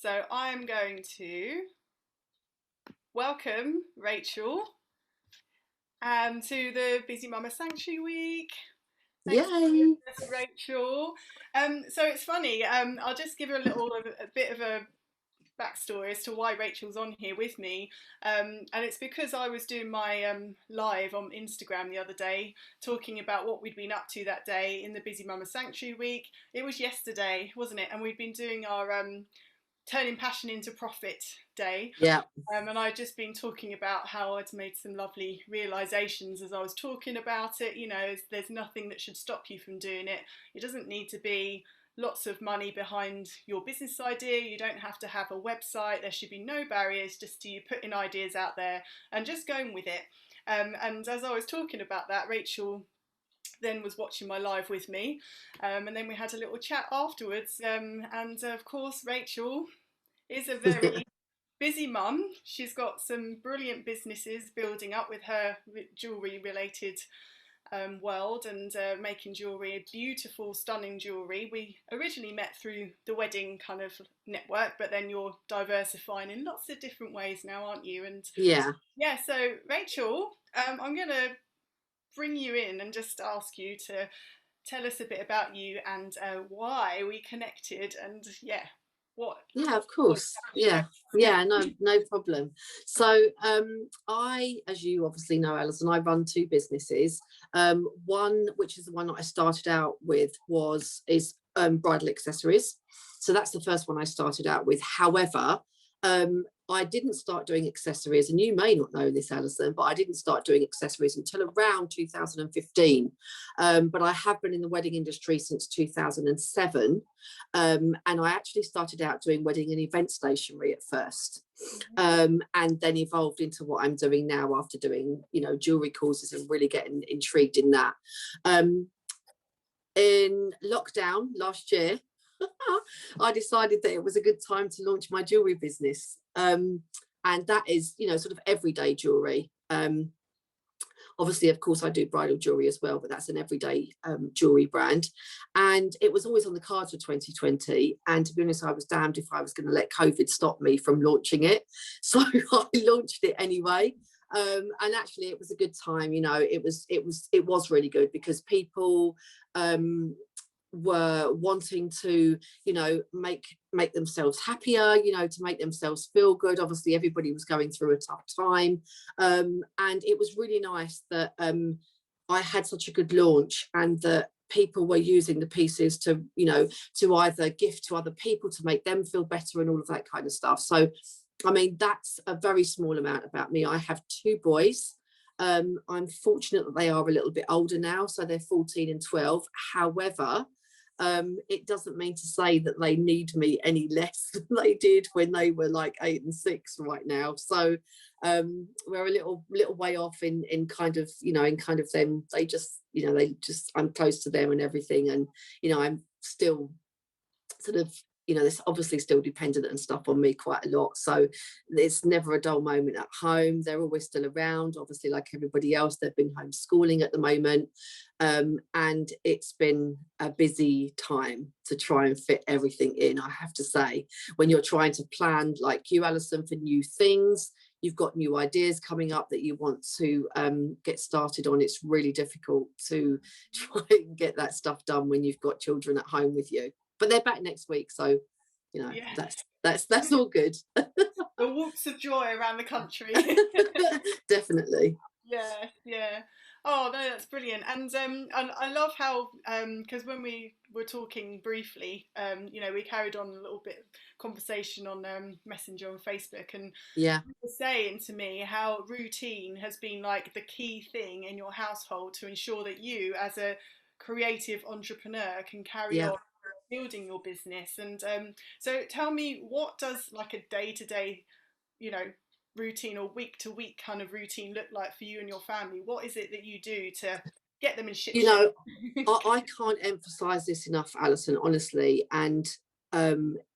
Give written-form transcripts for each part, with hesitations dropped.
So I'm going to welcome Rachel to the Busy Mama Sanctuary Week. Thanks for Yay! joining us, Rachel. So it's funny. I'll just give her a bit of a backstory as to why Rachel's on here with me, and it's because I was doing my live on Instagram the other day, talking about what we'd been up to that day in the Busy Mama Sanctuary Week. It was yesterday, wasn't it? And we'd been doing our turning passion into profit day. Yeah, And I'd just been talking about how I'd made some lovely realizations as I was talking about it. You know, there's nothing that should stop you from doing it. It doesn't need to be lots of money behind your business idea. You don't have to have a website. There should be no barriers, just to you putting ideas out there and just going with it. And as I was talking about that, Rachel then was watching my live with me, and then we had a little chat afterwards. And of course, Rachel is a very busy mum. She's got some brilliant businesses building up with her jewellery related world, and making jewellery, beautiful, stunning jewellery. We originally met through the wedding kind of network, but then you're diversifying in lots of different ways now, aren't you? And yeah, yeah, so Rachel, I'm going to bring you in and just ask you to tell us a bit about you and why we connected, and yeah, what yeah, of what course. yeah. Yeah, no problem. So, I, as you obviously know, Alison, I run two businesses. One, which is the one that I started out with, is bridal accessories. So that's the first one I started out with. However, I didn't start doing accessories, and you may not know this, Alison, but I didn't start doing accessories until around 2015. But I have been in the wedding industry since 2007. And I actually started out doing wedding and event stationery at first, and then evolved into what I'm doing now after doing, jewellery courses and really getting intrigued in that. In lockdown last year, I decided that it was a good time to launch my jewellery business. And that is, sort of everyday jewellery. Obviously, of course, I do bridal jewellery as well, but that's an everyday jewellery brand. And it was always on the cards for 2020. And to be honest, I was damned if I was going to let COVID stop me from launching it. So I launched it anyway. And actually, it was a good time. It was really good because people were wanting to make themselves happier, to make themselves feel good. Obviously everybody was going through a tough time, and it was really nice that I had such a good launch, and that people were using the pieces to either gift to other people to make them feel better and all of that kind of stuff. So I mean, that's a very small amount about me. I have two boys. I'm fortunate that they are a little bit older now, so they're 14 and 12. However, it doesn't mean to say that they need me any less than they did when they were like 8 and 6 right now. So we're a little way off in kind of them. They just I'm close to them and everything, and I'm still sort of there's obviously still dependent and stuff on me quite a lot, so it's never a dull moment at home. They're always still around, obviously, like everybody else. They've been homeschooling at the moment, and it's been a busy time to try and fit everything in, I have to say. When you're trying to plan, like you, Alison, for new things, you've got new ideas coming up that you want to get started on, it's really difficult to try and get that stuff done when you've got children at home with you. But they're back next week, so Yeah, that's all good. the whoops of joy around the country. Definitely. Yeah, yeah. Oh no, that's brilliant. And I love how because when we were talking briefly, we carried on a little bit of conversation on Messenger on Facebook, and Yeah, you were saying to me how routine has been like the key thing in your household to ensure that you, as a creative entrepreneur, can carry yeah. on building your business. And so tell me, what does like a day to day, you know, routine or week to week kind of routine look like for you and your family? What is it that you do to get them in ship you shape? know I can't emphasize this enough, Alison, honestly. And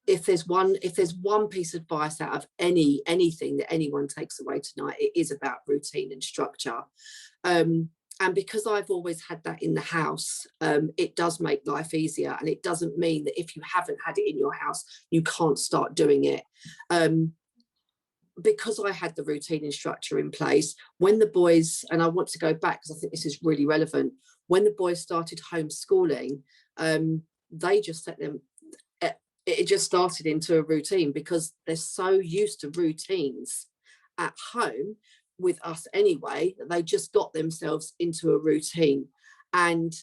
if there's one piece of advice out of anything that anyone takes away tonight, it is about routine and structure. And because I've always had that in the house, it does make life easier. And it doesn't mean that if you haven't had it in your house, you can't start doing it. Because I had the routine and structure in place, when the boys, and I want to go back because I think this is really relevant, when the boys started homeschooling, they just set them, it just started into a routine because they're so used to routines at home with us anyway, that they just got themselves into a routine. And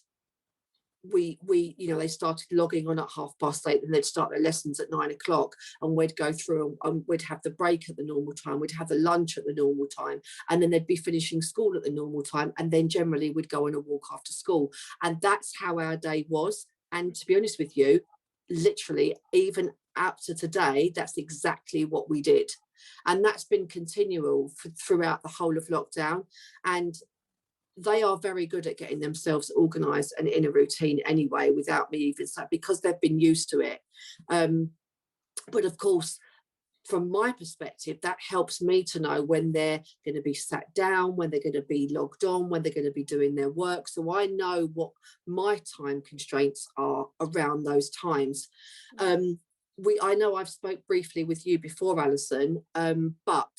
we they started logging on at 8:30, and they'd start their lessons at 9 o'clock, and we'd go through and we'd have the break at the normal time, we'd have the lunch at the normal time, and then they'd be finishing school at the normal time, and then generally we'd go on a walk after school. And that's how our day was. And to be honest with you, literally even up to today, that's exactly what we did. And that's been continual throughout the whole of lockdown. And they are very good at getting themselves organized and in a routine anyway, without me even saying, because they've been used to it. But of course, from my perspective, that helps me to know when they're going to be sat down, when they're going to be logged on, when they're going to be doing their work. So I know what my time constraints are around those times. I know I've spoke briefly with you before, Alison, but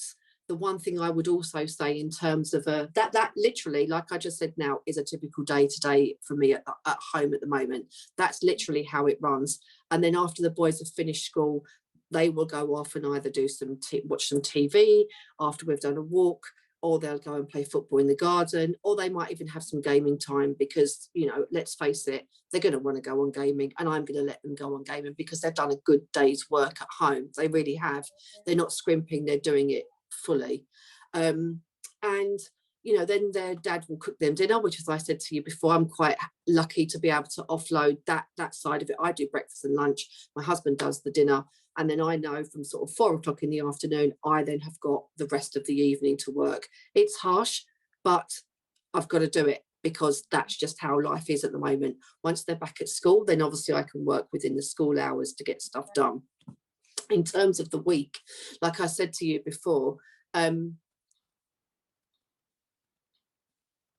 the one thing I would also say in terms of that literally, like I just said now, is a typical day to day for me at home at the moment. That's literally how it runs. And then after the boys have finished school, they will go off and either do watch some TV after we've done a walk, or they'll go and play football in the garden, or they might even have some gaming time because, let's face it, they're going to want to go on gaming, and I'm going to let them go on gaming because they've done a good day's work at home. They really have. They're not scrimping, they're doing it fully. And then their dad will cook them dinner, which, as I said to you before, I'm quite lucky to be able to offload that side of it. I do breakfast and lunch, my husband does the dinner, and then I know from sort of 4 o'clock in the afternoon, I then have got the rest of the evening to work. It's harsh, but I've got to do it because that's just how life is at the moment. Once they're back at school, then obviously I can work within the school hours to get stuff done. In terms of the week, like I said to you before,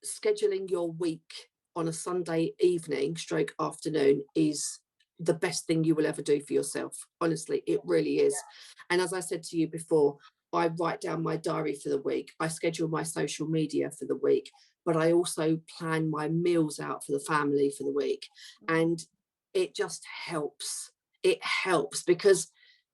scheduling your week on a Sunday evening stroke afternoon is the best thing you will ever do for yourself. Honestly, it really is. And as I said to you before, I write down my diary for the week, I schedule my social media for the week, but I also plan my meals out for the family for the week. And it just helps. It helps because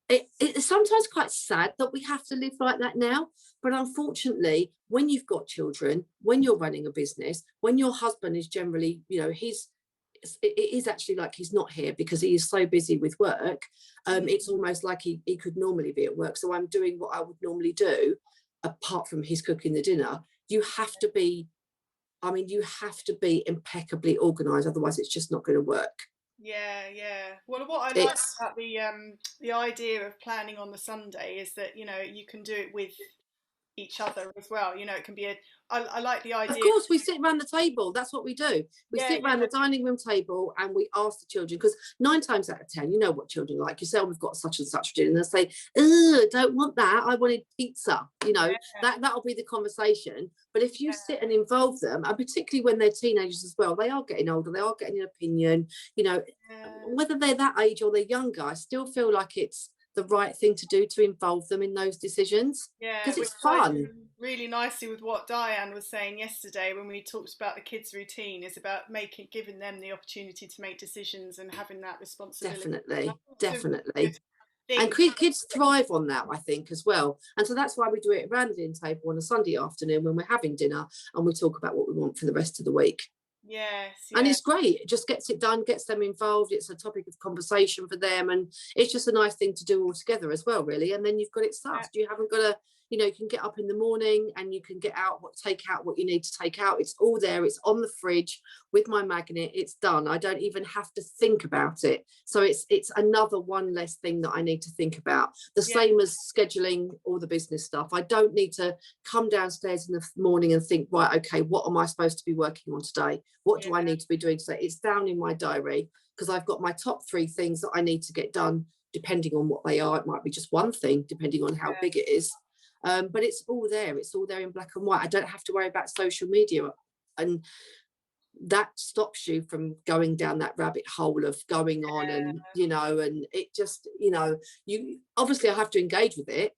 it's sometimes quite sad that we have to live like that now. But unfortunately, when you've got children, when you're running a business, when your husband is generally, it is actually like he's not here because he is so busy with work. It's almost like he could normally be at work. So I'm doing what I would normally do, apart from his cooking the dinner. You have to be impeccably organized. Otherwise, it's just not going to work. Yeah. Well, what I like about the idea of planning on the Sunday is that you can do it with each other as well. It can be I like the idea. Of course, we sit around the table. That's what we do. We sit around the dining room table and we ask the children, because 9 times out of 10, you know what children like. You say, "Oh, we've got such and such dinner," and they say, "Ugh, don't want that. I wanted pizza." That'll be the conversation. But if you sit and involve them, and particularly when they're teenagers as well, they are getting older. They are getting an opinion. Whether they're that age or they're younger, I still feel like it's the right thing to do to involve them in those decisions, because it's fun. Really nicely with what Diane was saying yesterday when we talked about the kids' routine, is about giving them the opportunity to make decisions and having that responsibility. Definitely. And kids thrive on that, I think, as well. And so that's why we do it around the dinner table on a Sunday afternoon when we're having dinner, and we talk about what we want for the rest of the week. Yes. And it's great. It just gets it done, gets them involved. It's a topic of conversation for them, and it's just a nice thing to do all together as well, really. And then you've got it sussed. You haven't got to, you can get up in the morning and you can take out what you need to take out. It's all there. It's on the fridge with my magnet. It's done. I don't even have to think about it. So it's another one less thing that I need to think about. The same as scheduling all the business stuff. I don't need to come downstairs in the morning and think, right, okay, what am I supposed to be working on today? What do I need to be doing today? It's down in my diary because I've got my top 3 things that I need to get done, depending on what they are. It might be just one thing, depending on how big it is. But it's all there. It's all there in black and white. I don't have to worry about social media and that stops you from going down that rabbit hole of going on, and and it just, you obviously, I have to engage with it,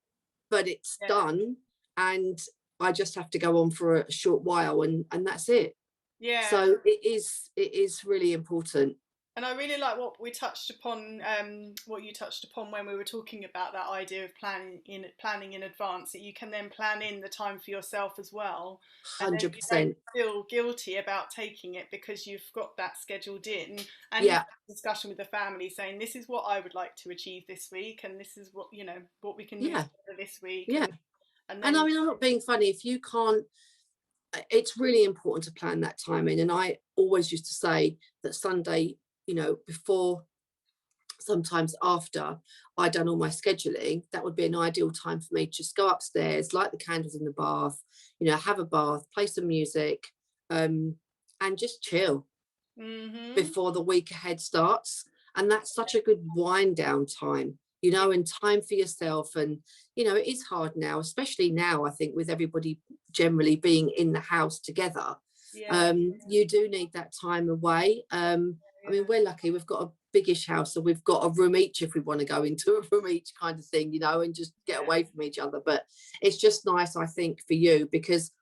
but it's yeah, done, and I just have to go on for a short while, and that's it. yeah. So it is really important. And I really like what we touched upon, what you touched upon when we were talking about that idea of planning in advance. That you can then plan in the time for yourself as well, and then you don't 100%. feel guilty about taking it because you've got that scheduled in, and you've Yeah, had a discussion with the family saying this is what I would like to achieve this week, and this is what what we can do yeah, together this week, yeah. and And I then mean, I'm not being funny. If you can't, it's really important to plan that time in. And I always used to say that Sunday, before, sometimes after I'd done all my scheduling, that would be an ideal time for me to just go upstairs, light the candles in the bath, have a bath, play some music, and just chill hmm before the week ahead starts. And that's such a good wind down time, yeah, and time for yourself. And, it is hard now, especially now, I think, with everybody generally being in the house together. yeah, You do need that time away. I mean, yeah, we're lucky, we've got a biggish house, so we've got a room each if we want to go into a room each kind of thing, and just get yeah, away from each other. But it's just nice, I think, for you, because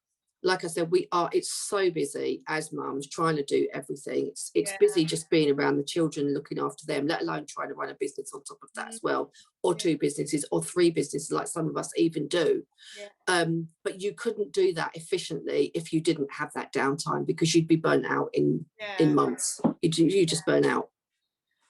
like I said, it's so busy as mums trying to do everything. It's yeah, busy just being around the children, looking after them, let alone trying to run a business on top of that mm, as well, or yeah, two businesses or three businesses, like some of us even do. yeah, But you couldn't do that efficiently if you didn't have that downtime, because you'd be burnt out in yeah. months. You just burn out.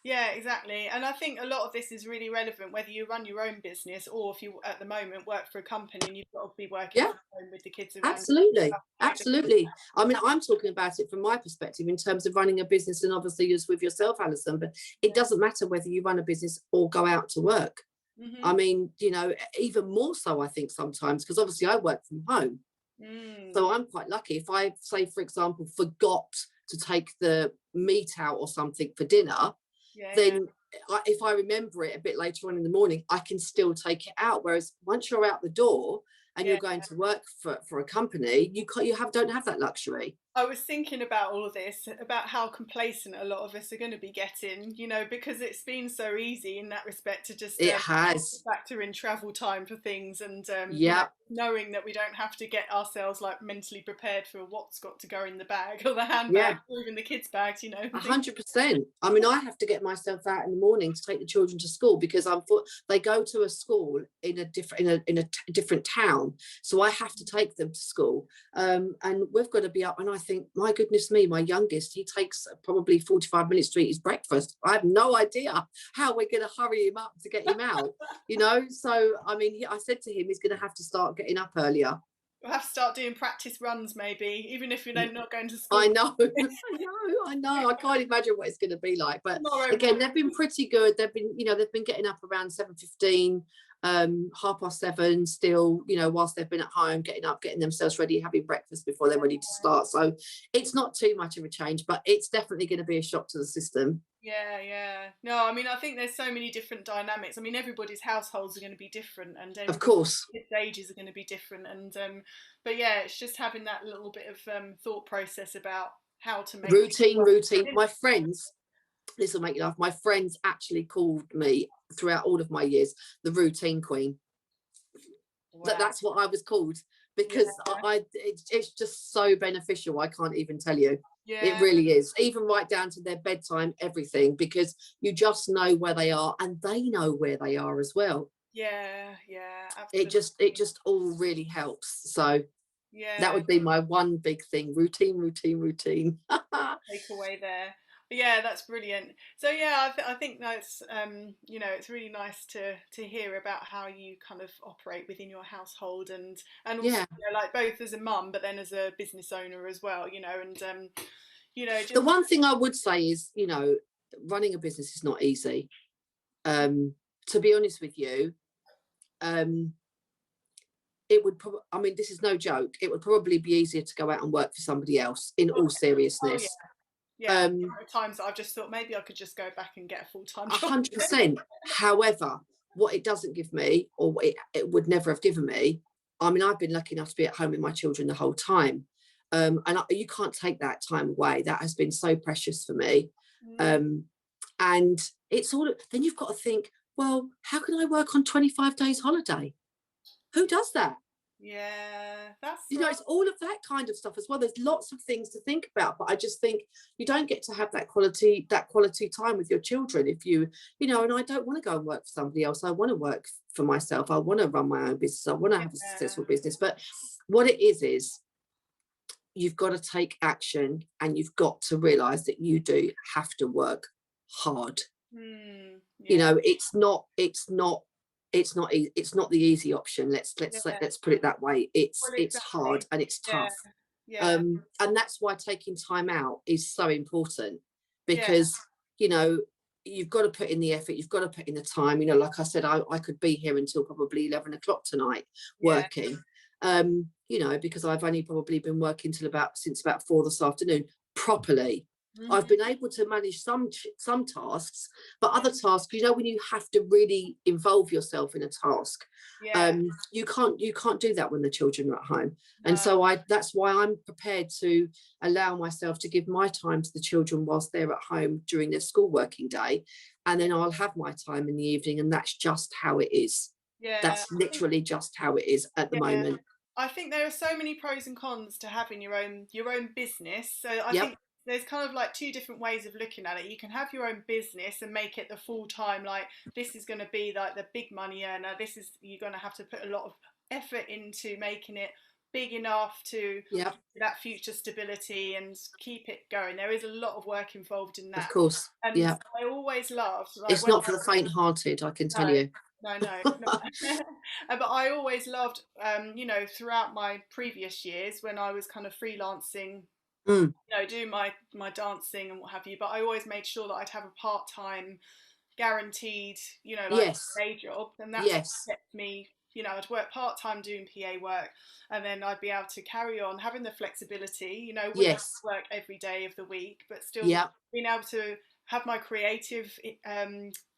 Yeah, exactly. And I think a lot of this is really relevant whether you run your own business or if you, at the moment, work for a company and you've got to be working Yeah, from home with the kids around. absolutely. How does Absolutely. I mean, I'm talking about it from my perspective in terms of running a business, and obviously as with yourself, Alison, but it doesn't matter whether you run a business or go out to work. I hmm mean, even more so, I think, sometimes, because obviously I work from home. mm, So I'm quite lucky. If I, say, for example, forgot to take the meat out or something for dinner, yeah, yeah, then if I remember it a bit later on in the morning, I can still take it out. Whereas once you're out the door and yeah. you're going to work for a company, don't have that luxury. I was thinking about all of this, about how complacent a lot of us are going to be getting, because it's been so easy in that respect to just It has. factor in travel time for things and, Yeah. knowing that we don't have to get ourselves like mentally prepared for what's got to go in the bag or the Yeah. handbag or even the kids' bags, A things. 100%. I mean, I have to get myself out in the morning to take the children to school, because they go to a school in a different town, so I have to take them to school. And we've got to be up. And I think, my goodness me, my youngest, he takes probably 45 minutes to eat his breakfast. I have no idea how we're going to hurry him up to get him out. So I mean, I said to him, he's going to have to start getting up earlier. We'll have to start doing practice runs maybe, even if you're not going to I school. know, I know. I can't imagine what it's going to be like. But Tomorrow again, morning. they've been pretty good. They've been getting up around 7:15, 7:30 still. Whilst they've been at home, getting up, getting themselves ready, having breakfast before they're ready to start. So it's not too much of a change, but it's definitely going to be a shock to the system. Yeah, yeah. No, I mean, I think there's so many different dynamics. I mean, everybody's households are going to be different, and Of everybody's course, ages are going to be different. And but yeah, it's just having that little bit of thought process about how to make things routine. work. My friends, this will make you laugh. My friends actually called me throughout all of my years the routine queen. Wow. That's what I was called, Yeah, because it's just so beneficial. I can't even tell you. It yeah, really is, even right down to their bedtime, everything, because you just know where they are, and they know where they are as well. yeah, yeah. It Absolutely. just all really helps. So that Yeah, would be my one big thing: routine. takeaway there. But yeah, that's brilliant. So yeah, I think that's it's really nice to hear about how you kind of operate within your household and also Yeah. like both as a mum, but then as a business owner as well. And The just one thing I would say is, running a business is not easy. To be honest with you, um, it would probably, I mean, this is no joke, it would probably be easier to go out and work for somebody else, in oh, all oh yeah, seriousness. yeah. Um, There are times that I've just thought maybe I could just go back and get a full time job. 100%. However, what it doesn't give me, or it would never have given me, I mean, I've been lucky enough to be at home with my children the whole time. You can't take that time away. That has been so precious for me. Mm. um, and it's all, then you've got to think, well, how can I work on 25 days holiday? Who does that? Yeah, that's You know, right. it's all of that kind of stuff as well. There's lots of things to think about, but I just think you don't get to have that quality time with your children if you know. And I don't want to go and work for somebody else. I want to work for myself. I want to run my own business. I want to have a Yeah, successful business. But what it is you've got to take action, and you've got to realize that you do have to work hard. You yeah, know, it's not the easy option. yeah. Let's put it that way. It's Well, it's hard exactly. and it's Yeah, tough. yeah, And that's why taking time out is so important, yeah, because you know, you've got to put in the effort, you've got to put in the time. You know, like I said, I could be here until probably 11 o'clock tonight yeah. working. You know, because I've only probably been working since about 4 this afternoon properly. I've Hmm. been able to manage some tasks, but other tasks, you know, when you have to really involve yourself in a task, Yeah, you can't do that when the children are at home. And no, so that's why I'm prepared to allow myself to give my time to the children whilst they're at home during their school working day, and then I'll have my time in the evening, and that's just how it is. yeah. That's literally just how it is at the Yeah, moment. I think there are so many pros and cons to having your own business. So I Yep. think there's kind of like two different ways of looking at it. You can have your own business and make it the full time, like this is going to be like the big money earner. This is you're going to have to put a lot of effort into making it big enough to Yep. that future stability and keep it going. There is a lot of work involved in Of that. course. And Yeah. I always loved like It's when not for the faint-hearted, I can tell no, you. no, it's not. But I always loved, throughout my previous years when I was kind of freelancing, Mm. doing my dancing and what have you. But I always made sure that I'd have a part time, guaranteed, like Yes. day job, and that's Yes. what kept me. I'd work part time doing PA work, and then I'd be able to carry on having the flexibility. Wouldn't have Yes. to work every day of the week, but still Yeah. being able to have my creative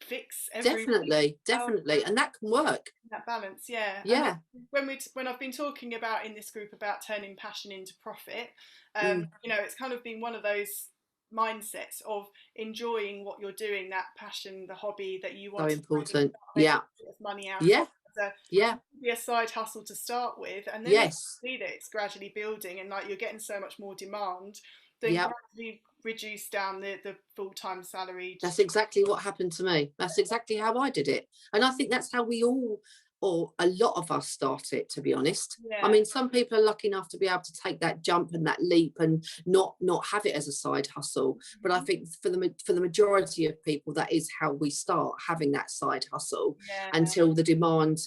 fix every week. Definitely. Oh, Definitely. And that can work. that balance, yeah. And then Yeah. when I've been talking about in this group about turning passion into profit, Mm. it's kind of been one of those mindsets of enjoying what you're doing, that passion, the hobby that you So want to important. make Yeah. a bit of money out of. Yeah. So Yeah. be a side hustle to start with, and then you Yes. see that it's gradually building, and like you're getting so much more demand, then Yeah. gradually reduce down the full time salary. That's exactly what happened to me. That's exactly how I did it. And I think that's how we all, or a lot of us, start it, to be honest. I Yeah. mean, some people are lucky enough to be able to take that jump and that leap and not have it as a side hustle. But I Mhm. think for the majority of people, that is how we start, having that side hustle Yeah. until the demand,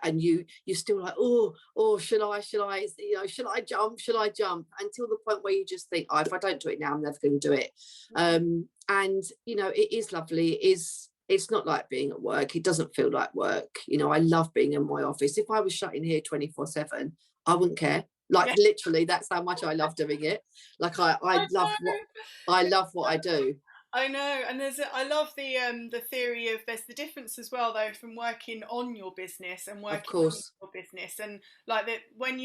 and you're still like, oh, should I jump, until the point where you just think, oh, if I don't do it now, I'm never going to do it. Mhm. And it is lovely. It's not like being at work. It doesn't feel like work. I love being in my office. If I was shut in here 24/7, I wouldn't care. Like, Yeah. literally, that's how much I love doing it. Like, I I love what I know. love what I do. I know, and I love the theory of there's the difference as well though from working on your business and Of working in course. your business, and like that when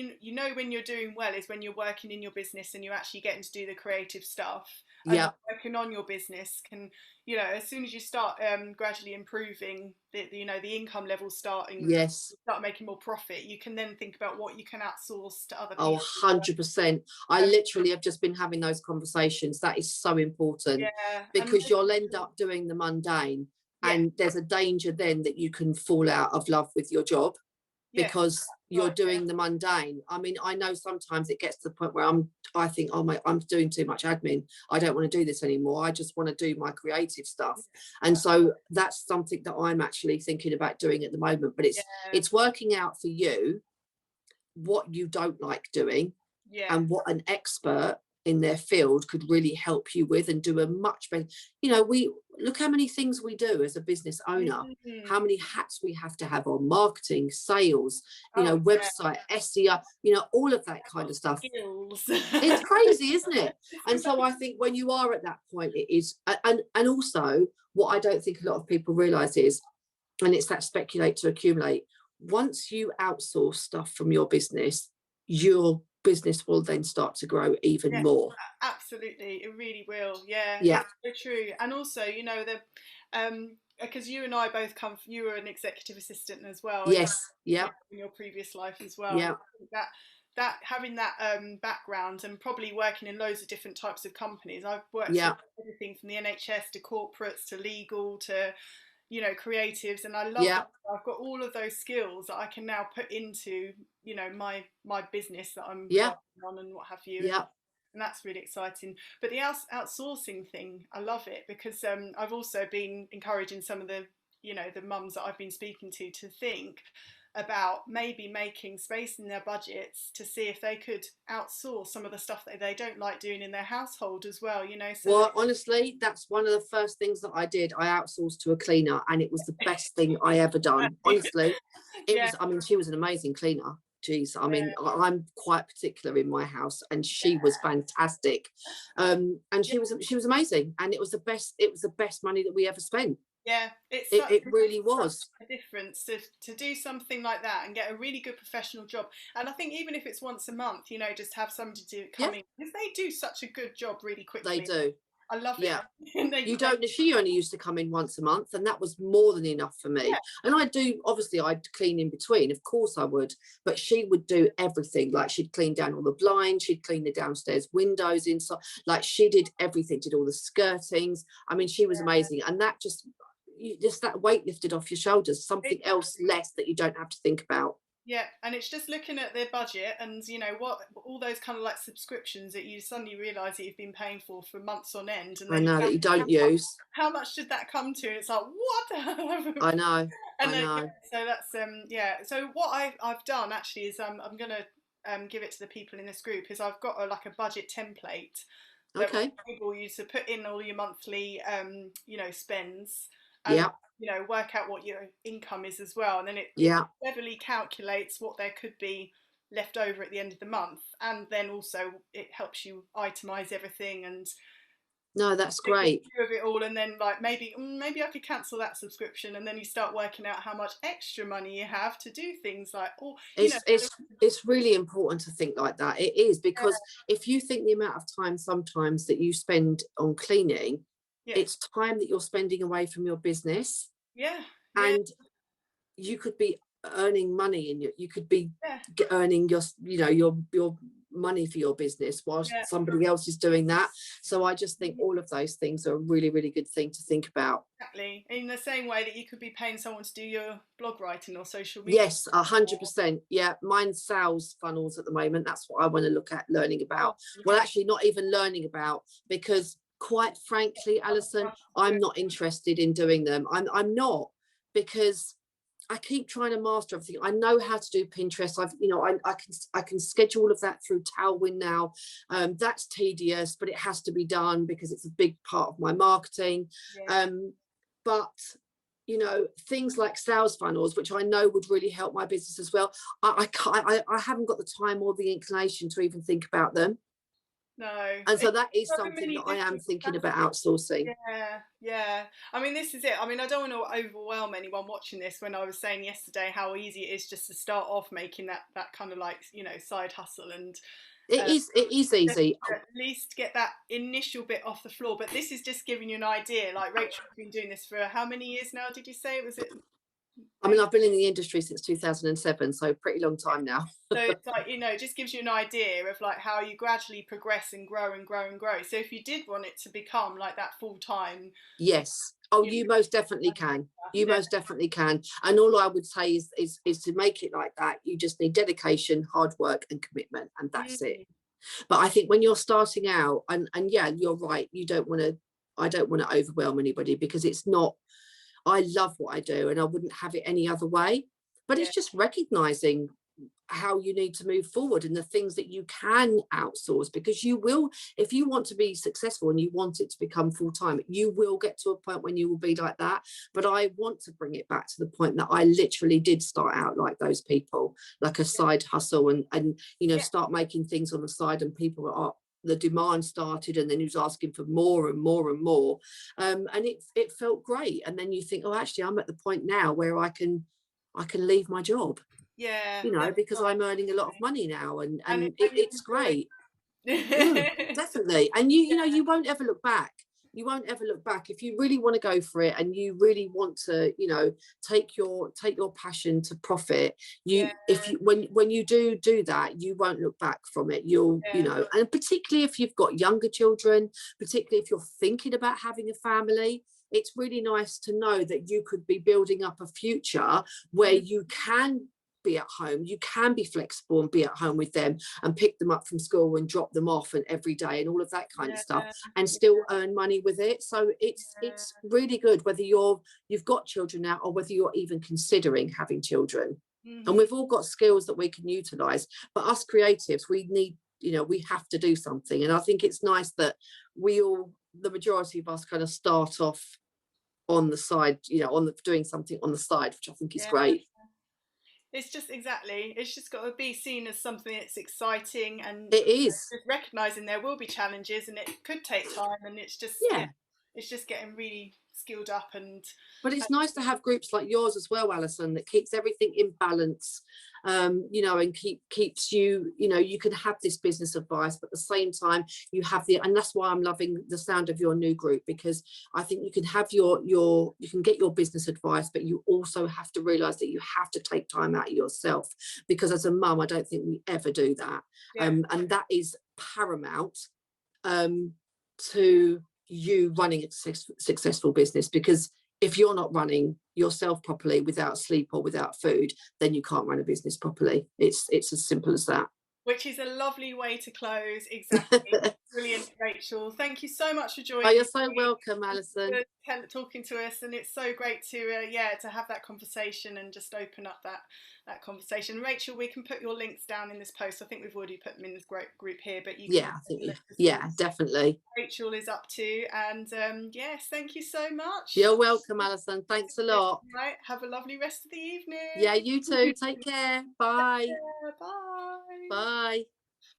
when you're doing well is when you're working in your business and you're actually getting to do the creative stuff, and Yeah. working on your business can as soon as you start gradually improving the income levels Yes. start making more profit, you can then think about what you can outsource to other Oh, people. 100%. I And literally have just been having those conversations. That is so important, yeah, and because you'll end up doing the mundane, yeah, and there's a danger then that you can fall out of love with your job yes, because you're right, doing the mundane. I mean, I know sometimes it gets to the point where I think, oh my, I'm doing too much admin. I don't want to do this anymore. I just want to do my creative stuff. And yeah, so that's something that I'm actually thinking about doing at the moment. But yeah, it's working out for you what you don't like doing, yeah. and what an expert in their field could really help you with, and do a much better. We look how many things we do as a business owner, how Mhm. many hats we have to have on: marketing, sales, Oh yeah, website, SEO, all of that kind of stuff. skills. It's crazy, isn't it? And so I think when you are at that point, it is. And also, what I don't think a lot of people realize is, and it's that speculate to accumulate, once you outsource stuff from your business, you're business will then start to grow even Yeah, more. absolutely, it really will. Yeah, Yeah. it's so true. And also, because you and I both you were an executive assistant as well in, Yes. Yeah. in your previous life as well. And Yeah. I think that having that background and probably working in loads of different types of companies. I've worked for Yeah. everything from the NHS to corporates to legal to creatives, and I love Yeah. that I've got all of those skills that I can now put into my business that I'm Yeah. working on and what have you. Yeah. And that's really exciting. But the outsourcing thing, I love it because I've also been encouraging some of the mums that I've been speaking to think about maybe making space in their budgets to see if they could outsource some of the stuff that they don't like doing in their household as well, so that Well, honestly, that's one of the first things that I did. I outsourced to a cleaner, and it was the best thing I ever done. Honestly, it yeah, was. I mean, she was an amazing cleaner. Jeez, I mean, I'm quite particular in my house, and she was fantastic. And yeah, she was amazing, and it was the best. It was the best money that we ever spent. yeah, it's It really such was. a difference to do something like that and get a really good professional job. And I think even if it's once a month, just have somebody to Yeah, come in because they do such a good job really they quickly. do. I love it. Yeah. And You they don't. She only used to come in once a month, and that was more than enough for yeah, me. And I do, obviously, I'd clean in between. Of course, I would. But she would do everything. Like she'd clean down all the blinds, she'd clean the downstairs windows inside. Like she did everything. Did all the skirtings. I mean, she was amazing, and that just that weight lifted off your shoulders. Something else exactly. less that you don't have to think about. Yeah, and it's just looking at their budget and what all those kind of like subscriptions that you suddenly realise that you've been paying for months on end, and I then you know go, that you don't use. how much did that come to? And it's like, what the hell? I know. And I then know. so that's yeah. So what I've done actually is I'm gonna give it to the people in this group is I've got like a budget template that Okay. will enable you to put in all your monthly spends and Yeah. work out what your income is as well, and then it Yeah. cleverly calculates what there could be left over at the end of the month, and then also it helps you itemize everything and No, that's take a great. view of it all, and then like maybe I could cancel that subscription, and then you start working out how much extra money you have to do things like, or it's it's it's really important to think like that. It is, because if you think the amount of time sometimes that you spend on cleaning, yeah, it's time that you're spending away from your business, yeah, yeah, and you could be earning money, and you could be yeah, earning your money for your business whilst yeah, somebody else is doing that. So I just think all of those things are a really, really good thing to think about. exactly. In the same way that you could be paying someone to do your blog writing or social media. Yes, 100%. Yeah, mine's sales funnels at the moment. That's what I want to look at learning about. Well, Yeah. actually, not even learning about, because quite frankly, Alison, I'm not interested in doing them. I'm not, because I keep trying to master everything. I know how to do Pinterest. I can schedule all of that through Tailwind now. That's tedious, but it has to be done because it's a big part of my marketing. Yeah. But things like sales funnels, which I know would really help my business as well. I haven't got the time or the inclination to even think about them. No. And so It's that is so something many that I am different thinking about strategies. outsourcing. Yeah, yeah. I mean, this is it. I mean, I don't want to overwhelm anyone watching this when I was saying yesterday how easy it is just to start off making that kind of like, side hustle and uh, It is just easy. at least get that initial bit off the floor. But this is just giving you an idea. Like Rachel's been doing this for how many years now? Did you say was it I mean, I've been in the industry since 2007, so pretty long time now. So it's like, it just gives you an idea of like how you gradually progress and grow and grow and grow. So if you did want it to become like that full time, Yes. Oh, you you most definitely can. You know, most definitely can. And all I would say is to make it like that, you just need dedication, hard work, and commitment, and that's it. mm, But I think when you're starting out, and yeah, you're right, I don't want to overwhelm anybody, because it's not, I love what I do and I wouldn't have it any other way. But yeah, it's just recognizing how you need to move forward and the things that you can outsource, because you will, if you want to be successful and you want it to become full time, you will get to a point when you will be like that. But I want to bring it back to the point that I literally did start out like those people, like a side hustle, and yeah, start making things on the side, and people are, the demand started, and then he was asking for more and more and more, and it felt great. And then you think, oh, actually I'm at the point now where I can leave my job. Yeah, you know, that's because right. I'm earning a lot of money now, and And you it's enjoy great. it. Definitely. And you Yeah, know, you won't ever look back. You won't ever look back if you really want to go for it, and you really want to, you know, take your passion to profit. yeah, You, if you, when you do that, you won't look back from it. You'll, you yeah. know, and particularly if you've got younger children, particularly if you're thinking about having a family, it's really nice to know that you could be building up a future where Mm, you can be at home, you can be flexible and be at home with them, and pick them up from school and drop them off and every day and all of that kind of yeah, stuff, and yeah, still earn money with it. So yeah. it's really good whether you've got children now, or whether you're even considering having children. And Mhm. we've all got skills that we can utilize, but us creatives, we need, you know, we have to do something. And I think it's nice that we all, the majority of us, kind of start off on the side, you know, on the doing something on the side, which I think is Yeah. great. It's just exactly. It's just got to be seen as something that's exciting, and It is. just recognizing there will be challenges and it could take time, and it's just, yeah, Yeah. it's just getting really skilled up But and it's nice to have groups like yours as well, Alison, that keeps everything in balance, you know, and keeps you, you know, you can have this business advice, but at the same time you have the, and that's why I'm loving the sound of your new group, because I think you can have you can get your business advice, but you also have to realize that you have to take time out of yourself, because as a mum, I don't think we ever do that. yeah, And that is paramount um, to you running a successful business, because if you're not running yourself properly without sleep or without food, then you can't run a business properly. It's as simple as that. which is a lovely way to close. Exactly. Brilliant, Rachel. Thank you so much for Oh, joining you're so me welcome, and Alison. for talking to us. And it's so great to, yeah, to have that conversation and just open up that conversation. Rachel, we can put your links down in this post. I think we've already put them in this group here, but you can Yeah, I think look to see yeah, definitely. what Rachel is up to. And yes, thank you so much. You're welcome, Alison. Thanks a lot. Right, have a lovely rest of the evening. Yeah, you too. Take care. Take Bye. care. Bye.